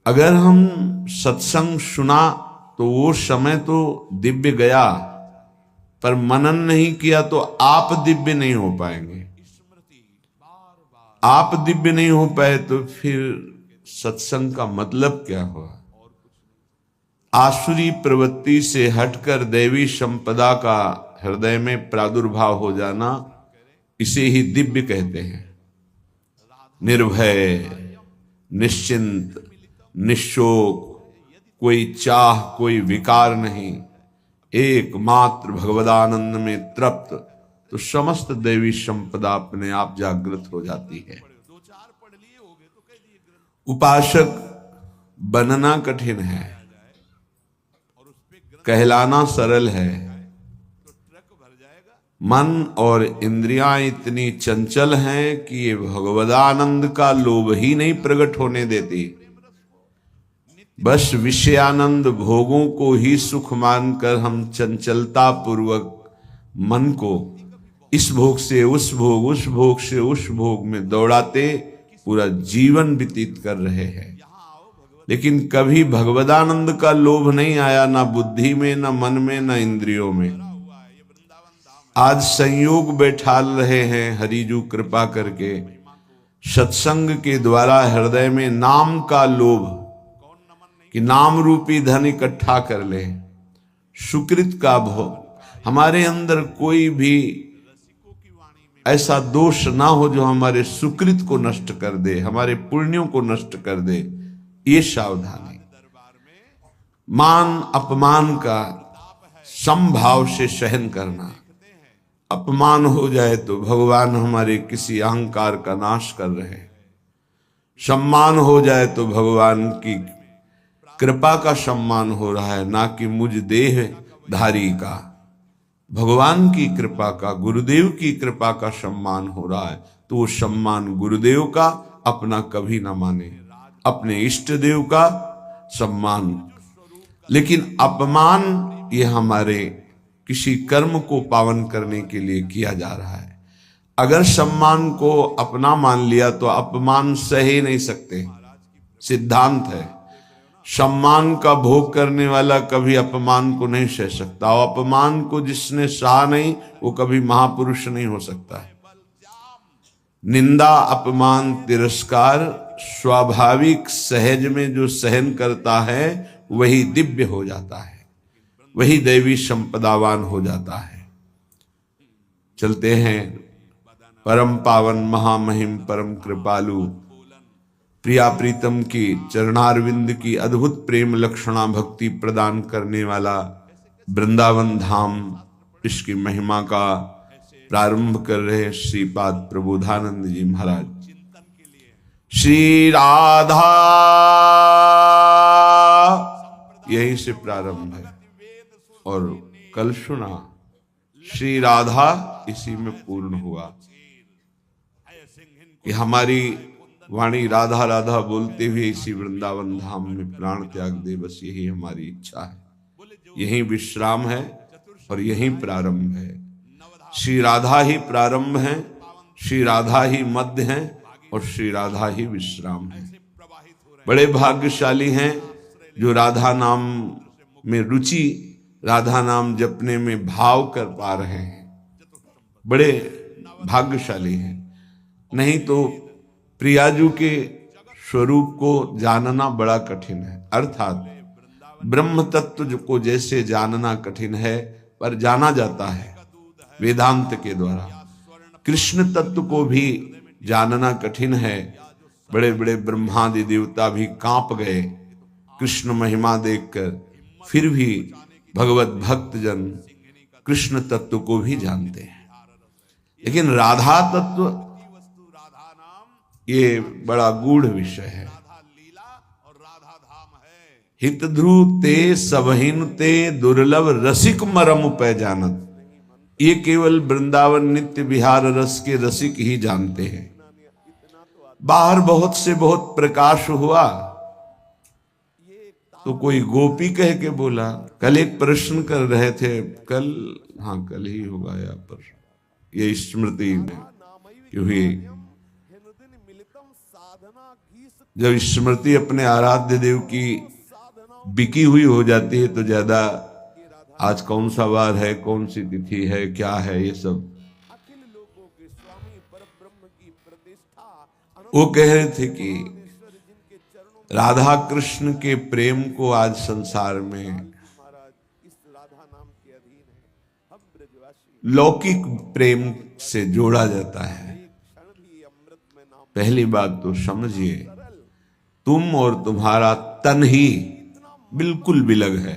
अगर हम सत्संग सुना तो वो समय तो दिव्य गया, पर मनन नहीं किया तो आप दिव्य नहीं हो पाएंगे। आप दिव्य नहीं हो पाए तो फिर सत्संग का मतलब क्या हुआ? आसुरी प्रवृत्ति से हटकर दैवी संपदा का हृदय में प्रादुर्भाव हो जाना, इसे ही दिव्य कहते हैं। निर्भय, निश्चिंत, निशोक, कोई चाह, कोई विकार नहीं, एकमात्र भगवदानंद में तृप्त, तो समस्त दैवी संपदा अपने आप जागृत हो जाती है। उपासक बनना कठिन है, कहलाना सरल है। मन और इंद्रियां इतनी चंचल हैं कि ये भगवदानंद का लोभ ही नहीं प्रकट होने देती। बस विषयानंद भोगों को ही सुख मानकर हम चंचलता पूर्वक मन को इस भोग से उस भोग, उस भोग से उस भोग में दौड़ाते पूरा जीवन व्यतीत कर रहे हैं। लेकिन कभी भगवदानंद का लोभ नहीं आया, ना बुद्धि में, ना मन में, ना इंद्रियों में। आज संयोग बैठा रहे हैं हरिजू कृपा करके, सत्संग के द्वारा हृदय में नाम का लोभ, कि नाम रूपी धन इकट्ठा कर ले, सुकृत का भोग। हमारे अंदर कोई भी ऐसा दोष ना हो जो हमारे सुकृत को नष्ट कर दे, हमारे पुण्यों को नष्ट कर दे, ये सावधानी। मान अपमान का समभाव से सहन करना। अपमान हो जाए तो भगवान हमारे किसी अहंकार का नाश कर रहे हैं, सम्मान हो जाए तो भगवान की कृपा का सम्मान हो रहा है, ना कि मुझ देह धारी का। भगवान की कृपा का, गुरुदेव की कृपा का सम्मान हो रहा है, तो वो सम्मान गुरुदेव का अपना कभी ना माने, अपने इष्ट देव का सम्मान। लेकिन अपमान ये हमारे किसी कर्म को पावन करने के लिए किया जा रहा है। अगर सम्मान को अपना मान लिया तो अपमान सह ही नहीं सकते, सिद्धांत है। सम्मान का भोग करने वाला कभी अपमान को नहीं सह सकता, और अपमान को जिसने सहा नहीं वो कभी महापुरुष नहीं हो सकता है। निंदा, अपमान, तिरस्कार स्वाभाविक सहज में जो सहन करता है वही दिव्य हो जाता है, वही दैवी संपदावान हो जाता है। चलते हैं। परम पावन महामहिम परम कृपालु प्रिया प्रीतम की चरणारविंद की अद्भुत प्रेम लक्षणा भक्ति प्रदान करने वाला वृंदावन धाम, इसकी महिमा का प्रारंभ कर रहे श्रीपाद प्रबोधानंद जी महाराज। श्री राधा यहीं से प्रारंभ है, और कल सुना श्री राधा इसी में पूर्ण हुआ। कि हमारी वाणी राधा राधा बोलते हुए इसी वृंदावन धाम में प्राण त्याग दे, बस यही हमारी इच्छा है। यही विश्राम है और यही प्रारंभ है। श्री राधा ही प्रारंभ है, श्री राधा ही मध्य है, और श्री राधा ही विश्राम है। बड़े भाग्यशाली हैं जो राधा नाम में रुचि, राधा नाम जपने में भाव कर पा रहे हैं। बड़े भाग्यशाली हैं। नहीं तो प्रियाजू के स्वरूप को जानना बड़ा कठिन है। अर्थात ब्रह्म तत्व को जैसे जानना कठिन है, पर जाना जाता है वेदांत के द्वारा। कृष्ण तत्व को भी जानना कठिन है। बड़े बड़े ब्रह्मादि देवता भी कांप गए कृष्ण महिमा देखकर, फिर भी भगवत भक्त जन कृष्ण तत्व को भी जानते हैं। लेकिन राधा तत्व ये बड़ा गूढ़ विषय है। हित ध्रुव ते सबहिन ते दुर्लभ रसिक मरम पै जानत। ये केवल वृंदावन नित्य विहार रस के रसिक ही जानते हैं। बाहर बहुत से बहुत प्रकाश हुआ तो कोई गोपी कह के बोला। कल एक प्रश्न कर रहे थे, कल ही होगा या पर ये स्मृति में हुई। जब स्मृति अपने आराध्य देव की बिकी हुई हो जाती है तो ज्यादा आज कौन सा वार है, कौन सी तिथि है, क्या है, ये सब वो कह रहे थे कि राधा कृष्ण के प्रेम को आज संसार में लौकिक प्रेम से जोड़ा जाता है। पहली बात तो समझिए, तुम और तुम्हारा तन ही बिल्कुल बिलग है।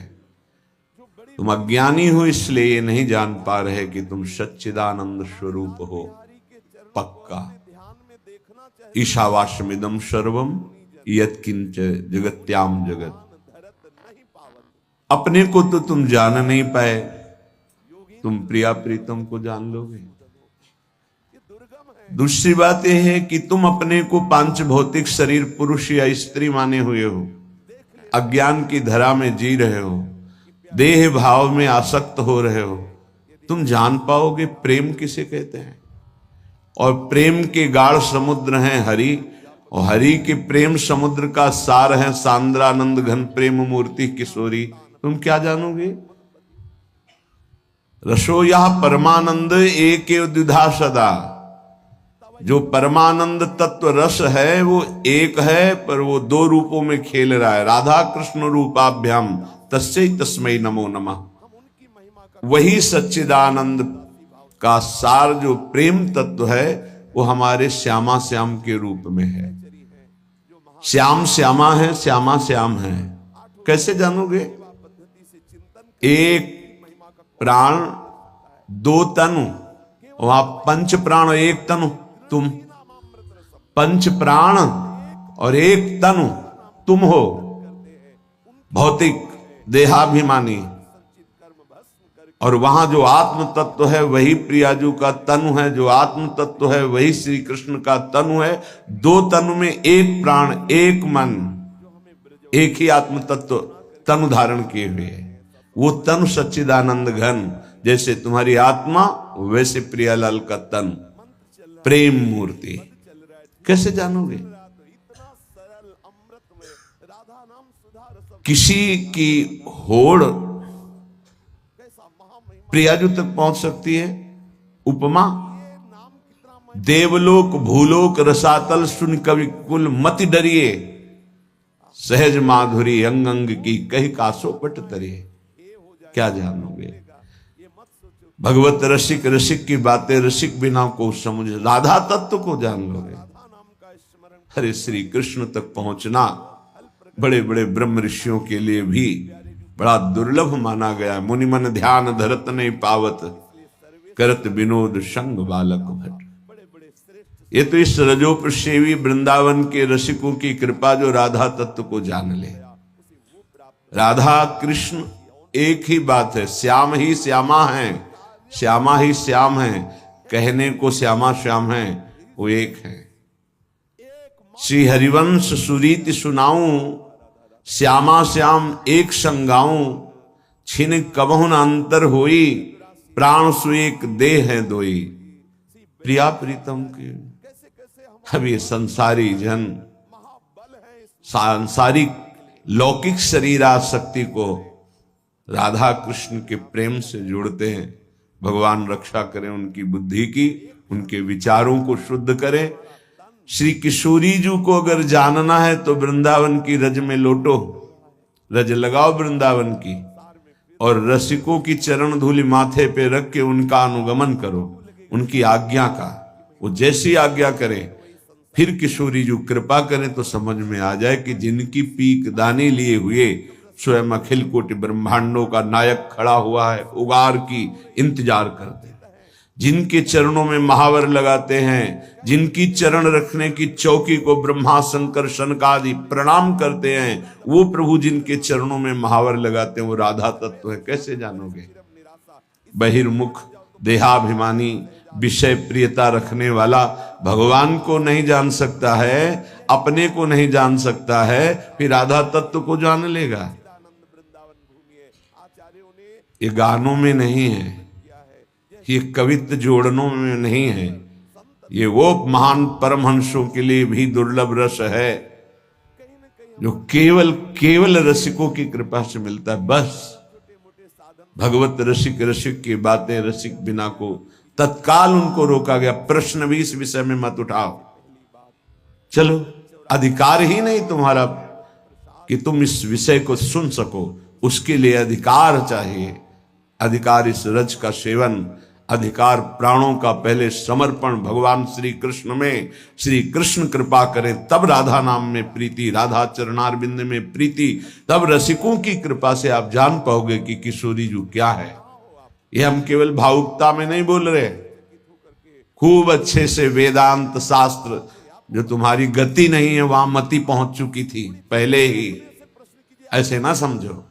तुम अज्ञानी हो इसलिए ये नहीं जान पा रहे कि तुम सच्चिदानंद स्वरूप हो। पक्का ईशावास्यमिदं सर्वम यत्किंच जगत्याम जगत। अपने को तो तुम जान नहीं पाए, तुम प्रिया प्रीतम को जान लोगे। दूसरी बात यह है कि तुम अपने को पांच भौतिक शरीर पुरुष या स्त्री माने हुए हो, अज्ञान की धरा में जी रहे हो, देह भाव में आसक्त हो रहे हो। तुम जान पाओगे प्रेम किसे कहते हैं? और प्रेम के गाढ़ समुद्र हैं हरि, और हरि के प्रेम समुद्र का सार है सांद्रानंद घन प्रेम मूर्ति किशोरी। तुम क्या जानोगे? रसो यह परमानंद एक द्विधा सदा। जो परमानंद तत्व रस है वो एक है, पर वो दो रूपों में खेल रहा है। राधा कृष्ण रूपाभ्याम तस्यै तस्मै नमो नमः। वही सच्चिदानंद का सार जो प्रेम तत्व है वो हमारे श्यामा श्याम के रूप में है। श्याम श्यामा है, श्यामा श्याम है। कैसे जानोगे? एक प्राण दो तनु, वहां पंच प्राण और एक तनु। तुम पंच प्राण और एक तनु तुम हो, भौतिक देहाभिमानी। और वहां जो आत्म तत्व है वही प्रियाजू का तनु है, जो आत्म तत्व है वही श्री कृष्ण का तनु है। दो तनु में एक प्राण एक मन, एक ही आत्म तत्व तनु धारण किए हुए है। वो तनु सच्चिदानंद घन, जैसे तुम्हारी आत्मा वैसे प्रियालाल का तन, प्रेम मूर्ति। कैसे जानोगे? किसी की होड़ प्रियाजू तक पहुंच सकती है। उपमा, देवलोक भूलोक रसातल सुन कवि कुल मति डरिए, सहज माधुरी अंग अंग की कही कासो पट तरिए। क्या जानोगे? भगवत रसिक, रसिक की बातें रसिक बिना को समझ, राधा तत्व को जान लोगे। हरे श्री कृष्ण तक पहुंचना बड़े बड़े ब्रह्म ऋषियों के लिए भी बड़ा दुर्लभ माना गया। मुनि मन ध्यान धरत नहीं पावत, करत विनोद संग बालक भट। ये तो इस रजोपसेवी वृंदावन के रसिकों की कृपा जो राधा तत्व को जान ले। राधा कृष्ण एक ही बात है, श्याम ही श्यामा है, श्यामा ही श्याम है। कहने को श्यामा श्याम है, वो एक है। श्री हरिवंश सुरीति सुनाऊं, श्यामा श्याम एक संगाऊं। छिन कबहु न अंतर होई, प्राण सु एक देह है दोई। प्रिया प्रीतम के अब ये संसारी जन सांसारिक लौकिक शरीर आसक्ति को राधा कृष्ण के प्रेम से जोड़ते हैं। भगवान रक्षा करें उनकी बुद्धि की, उनके विचारों को शुद्ध करें। श्री किशोरी जी को अगर जानना है तो वृंदावन की रज में लोटो, रज लगाओ वृंदावन की, और रसिकों की चरण धूलि माथे पे रख के उनका अनुगमन करो, उनकी आज्ञा का। वो जैसी आज्ञा करें, फिर किशोरी जी कृपा करें तो समझ में आ जाए कि जिनकी पीक दानी लिए हुए स्वयं अखिल कोटि ब्रह्मांडों का नायक खड़ा हुआ है, उगार की इंतजार करते हैं, जिनके चरणों में महावर लगाते हैं, जिनकी चरण रखने की चौकी को ब्रह्मा शंकर शनकादि प्रणाम करते हैं, वो प्रभु जिनके चरणों में महावर लगाते हैं, वो राधा तत्व है। कैसे जानोगे? बहिर्मुख देहाभिमानी विषय प्रियता रखने वाला भगवान को नहीं जान सकता है, अपने को नहीं जान सकता है, फिर राधा तत्व को जान लेगा। ये गानों में नहीं है, ये कवित्व जोड़नों में नहीं है, ये वो महान परमहंसों के लिए भी दुर्लभ रस है जो केवल केवल रसिकों की कृपा से मिलता है। बस भगवत रसिक, रसिक की बातें रसिक बिना को, तत्काल उनको रोका गया, प्रश्न भी इस विषय में मत उठाओ। चलो, अधिकार ही नहीं तुम्हारा कि तुम इस विषय को सुन सको, उसके लिए अधिकार चाहिए। अधिकार इस रज का सेवन, अधिकार प्राणों का पहले समर्पण भगवान श्री कृष्ण में। श्री कृष्ण कृपा करें तब राधा नाम में प्रीति, राधा चरणारविंद में प्रीति, तब रसिकों की कृपा से आप जान पाओगे कि किशोरी जी क्या है। ये हम केवल भावुकता में नहीं बोल रहे, खूब अच्छे से वेदांत शास्त्र, जो तुम्हारी गति नहीं है वहां मति पहुंच चुकी थी पहले ही, ऐसे ना समझो।